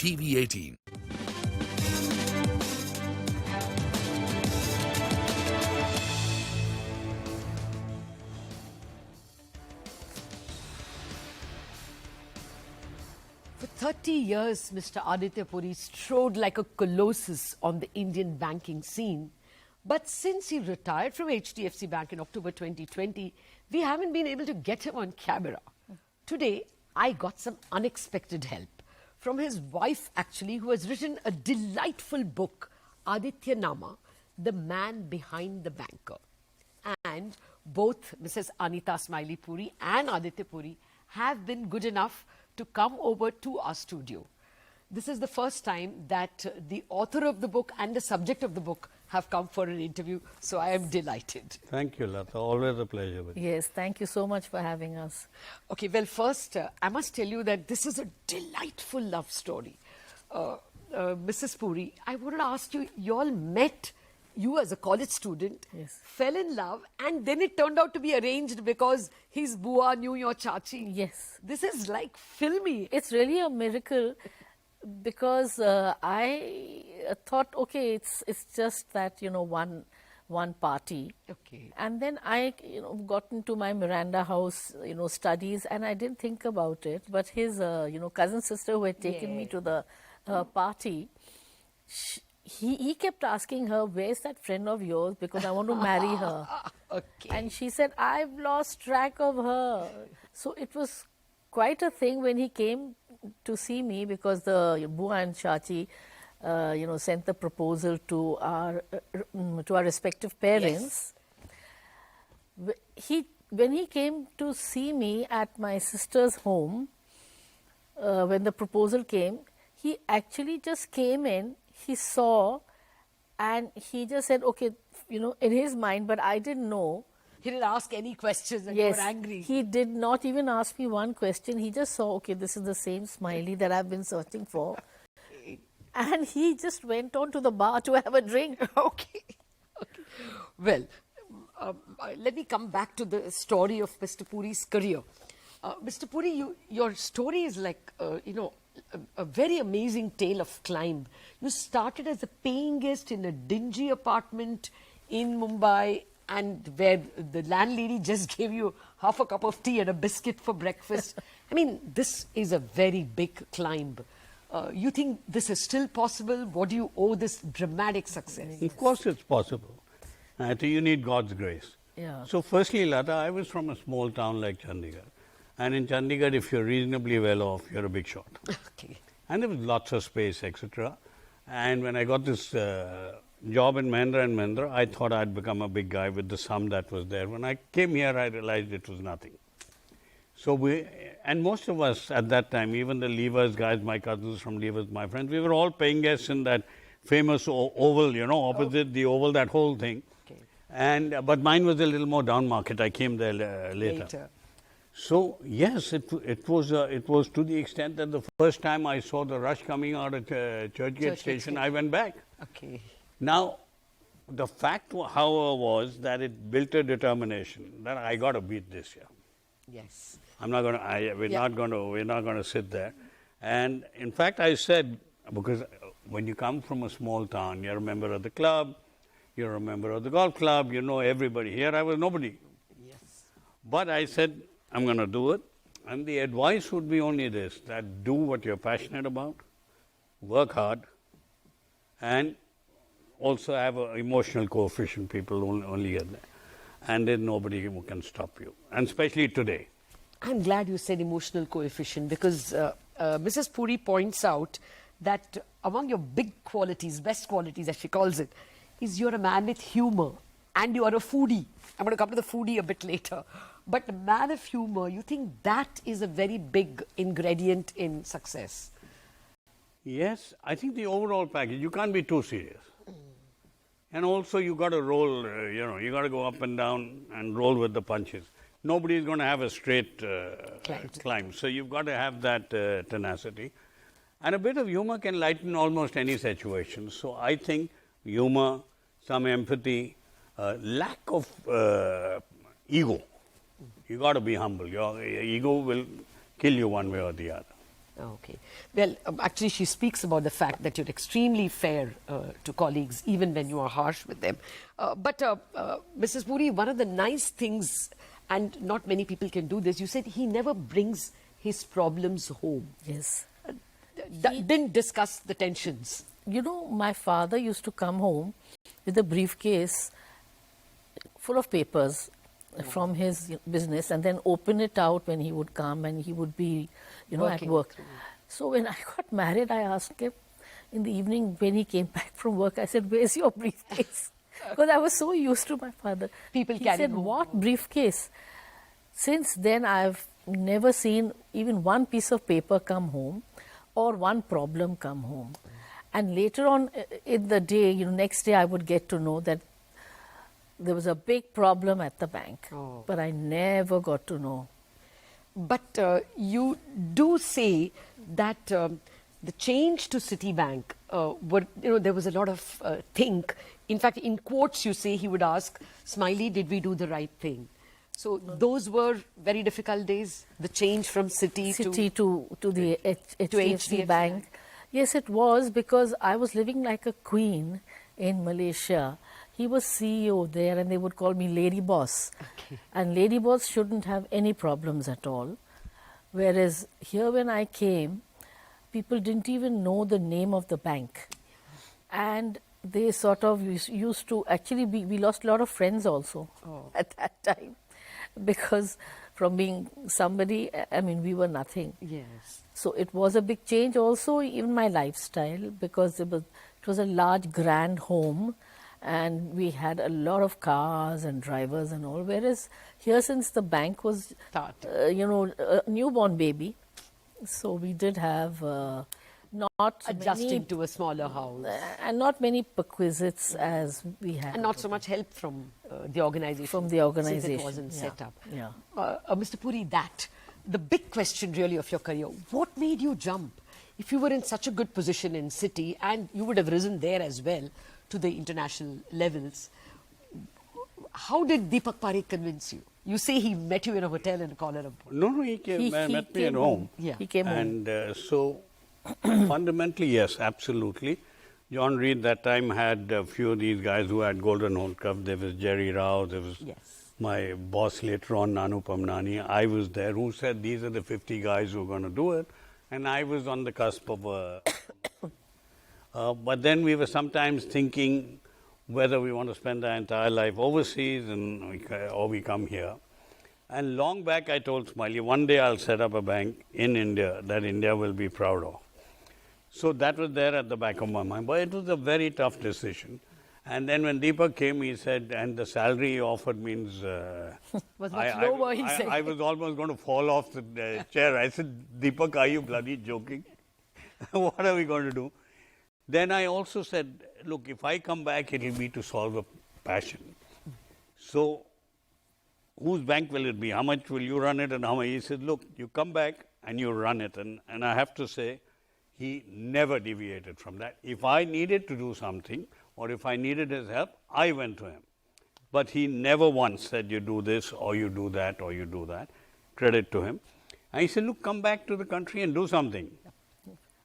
CNBC-TV18. For 30 years, Mr. Aditya Puri strode like a colossus on the Indian banking scene. But since he retired from HDFC Bank in October 2020, we haven't been able to get him on camera. Today, I got some unexpected help from his wife, actually, who has written a delightful book, Adityanama, The Man Behind the Banker. And both Mrs. Anita Smiley Puri and Aditya Puri have been good enough to come over to our studio. This is the first time that the author of the book and the subject of the book have come for an interview, so I am delighted. Thank you, Lata. Always a pleasure with you. Yes, thank you so much for having us. Okay, well, first, I must tell you that this is a delightful love story. Mrs. Puri, I wanted to ask you, you all met, you as a college student, Yes. fell in love, and then it turned out to be arranged because his bua knew your chachi. Yes. This is like filmy. It's really a miracle because I thought, okay, it's just that, one party. Okay. And then I, got into my Miranda house, studies, and I didn't think about it. But his, cousin sister who had taken me to the party, he kept asking her, where's that friend of yours? Because I want to marry her. Okay. And she said, I've lost track of her. So it was quite a thing when he came to see me because the Bua and Chachi, sent the proposal to our respective parents. Yes. When he came to see me at my sister's home, when the proposal came, he actually just came in, he saw, and he just said, okay, in his mind, but I didn't know. He didn't ask any questions and Yes, you were angry. he did not even ask me one question. He just saw, okay, this is the same Smiley that I've been searching for. And he just went on to the bar to have a drink. Okay. Well, let me come back to the story of Mr. Puri's career. Mr. Puri, your story is like, a very amazing tale of climb. You started as a paying guest in a dingy apartment in Mumbai, and where the landlady just gave you half a cup of tea and a biscuit for breakfast. I mean, this is a very big climb. You think this is still possible? What do you owe this dramatic success? Of course it's possible. I think you need God's grace. Yeah. So firstly, Lata, I was from a small town like Chandigarh. And in Chandigarh, if you're reasonably well off, you're a big shot. Okay. And there was lots of space, etc. And when I got this job in Mahindra & Mahindra, I thought I'd become a big guy with the sum that was there. When I came here, I realized it was nothing. So and most of us at that time, even the Levers guys, my cousins from Levers, my friends, we were all paying guests in that famous oval, opposite the oval, that whole thing. Okay. But mine was a little more down market. I came there later. So yes, it was to the extent that the first time I saw the rush coming out at Churchgate Station, I went back. Okay. Now, the fact, however, was that it built a determination that I got to beat this year. Yes. I'm not going to. We're not going to sit there. And in fact, I said, because when you come from a small town, you're a member of the club, you're a member of the golf club, you know everybody. Here, I was nobody. Yes. But I said, I'm going to do it. And the advice would be only this, that do what you're passionate about, work hard, and also have an emotional coefficient. People only get there. And then nobody can stop you. And especially today. I'm glad you said emotional coefficient because Mrs. Puri points out that among your big qualities, best qualities as she calls it, is you're a man with humor and you are a foodie. I'm going to come to the foodie a bit later. But a man of humor, you think that is a very big ingredient in success? Yes, I think the overall package, you can't be too serious. And also you got to roll, you got to go up and down and roll with the punches. Nobody is going to have a straight climb. So you've got to have that tenacity. And a bit of humor can lighten almost any situation. So I think humor, some empathy, lack of ego. You got to be humble. Your ego will kill you one way or the other. Okay. Well, actually, she speaks about the fact that you're extremely fair to colleagues, even when you are harsh with them. But Mrs. Puri, one of the nice things, and not many people can do this, you said he never brings his problems home. Yes. Didn't discuss the tensions. You know, my father used to come home with a briefcase full of papers from his business and then open it out when he would come and he would be, you know, Working at work. through. So when I got married, I asked him in the evening when he came back from work, I said, "Where's your briefcase?" Because I was so used to my father. People He carry said, home. "What briefcase?" Since then, I've never seen even one piece of paper come home or one problem come home. And later on in the day, you know, next day I would get to know that there was a big problem at the bank. Oh. But I never got to know. But you do say that the change to Citibank, there was a lot of think. In fact, in quotes, you say he would ask, "Smiley, did we do the right thing?" So those were very difficult days. The change from Citi to the HDFC HDFC Bank. Yes, it was, because I was living like a queen in Malaysia. He was CEO there and they would call me Lady Boss. Okay. And Lady Boss shouldn't have any problems at all. Whereas here when I came, people didn't even know the name of the bank. And they sort of used to, actually we lost a lot of friends also at that time. Because from being somebody, I mean, we were nothing. Yes. So it was a big change also, even my lifestyle, because it was a large, grand home and we had a lot of cars and drivers and all. Whereas here, since the bank was, a newborn baby, so we did have not Adjusting many, to a smaller house. and not many perquisites as we had. And not so much help from the organization. From the organization. Since it wasn't Yeah. set up. Yeah. Mr. Puri, the big question really of your career, what made you jump? If you were in such a good position in Citi, and you would have risen there as well to the international levels, how did Deepak Parekh convince you? You say he met you in a hotel in Kuala Lumpur. No, he met me at came home. Yeah. He came home. And so, fundamentally, yes, absolutely. John Reed that time had a few of these guys who had Golden Hole Cup. There was Jerry Rao, there was Yes. my boss later on, Nanu Pamnani. I was there, who said these are the 50 guys who are going to do it. And I was on the cusp of a... but then we were sometimes thinking whether we want to spend our entire life overseas or we come here. And long back I told Smiley, one day I'll set up a bank in India that India will be proud of. So that was there at the back of my mind. But it was a very tough decision. And then when Deepak came, he said, and the salary he offered means... Was much lower, he said. I was almost going to fall off the chair. I said, Deepak, are you bloody joking? What are we going to do? Then I also said, look, if I come back, it will be to solve a passion. So whose bank will it be? How much will you run it and how much? He said, look, you come back and you run it. And I have to say, he never deviated from that. If I needed to do something or if I needed his help, I went to him. But he never once said, you do this or you do that or you do that. Credit to him. And he said, look, come back to the country and do something.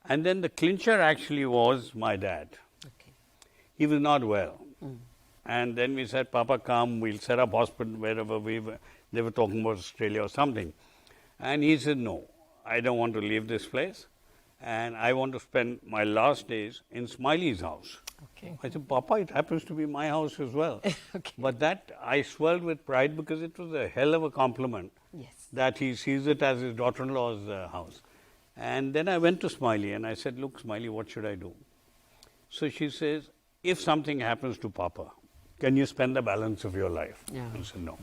And then the clincher actually was my dad. Okay. He was not well. And then we said, Papa, come, we'll set up hospital wherever we were. They were talking about Australia or something. And he said, no, I don't want to leave this place. And I want to spend my last days in Smiley's house. Okay. I said, Papa, it happens to be my house as well. Okay. But that I swelled with pride because it was a hell of a compliment Yes. that he sees it as his daughter-in-law's house. And then I went to Smiley and I said, look, Smiley, what should I do? So she says, if something happens to Papa, can you spend the balance of your life? Yeah. I said, no.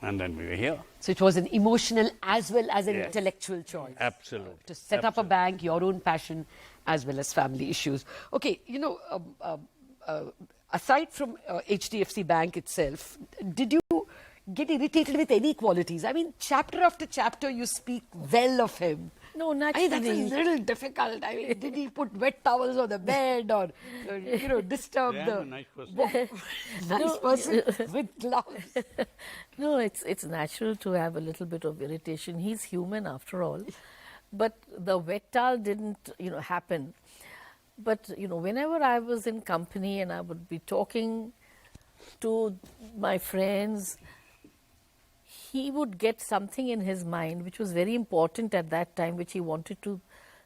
And then we were here. So it was an emotional as well as an Yes. intellectual choice. Absolutely. To set up a bank, your own passion, as well as family issues. Okay, aside from HDFC Bank itself, did you get irritated with any qualities? I mean, chapter after chapter, you speak well of him. No, I mean, naturally. that's a little difficult. I mean, did he put wet towels on the bed or, disturb Yeah, the... I'm a nice person. Nice person with gloves. No, it's natural to have a little bit of irritation. He's human after all. but the wet towel didn't, happen. But, whenever I was in company and I would be talking to my friends, he would get something in his mind which was very important at that time, which he wanted to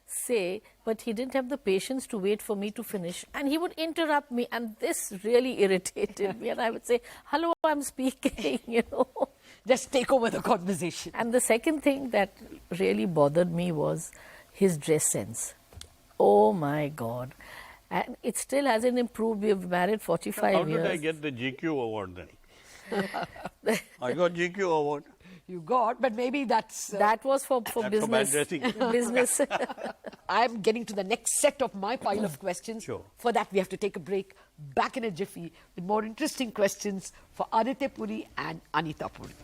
say, but he didn't have the patience to wait for me to finish, and he would interrupt me, and this really irritated me, and I would say, hello, I'm speaking, Just take over the conversation. And the second thing that really bothered me was his dress sense. Oh my God. And it still hasn't improved. We've married 45 How years. did I get the GQ award then? I got GQ award. You got, but maybe that's... That was for That's for bad business. dressing. Business. I'm getting to the next set of my pile of questions. Sure. For that, we have to take a break. Back in a jiffy with more interesting questions for Aditya Puri and Anita Puri.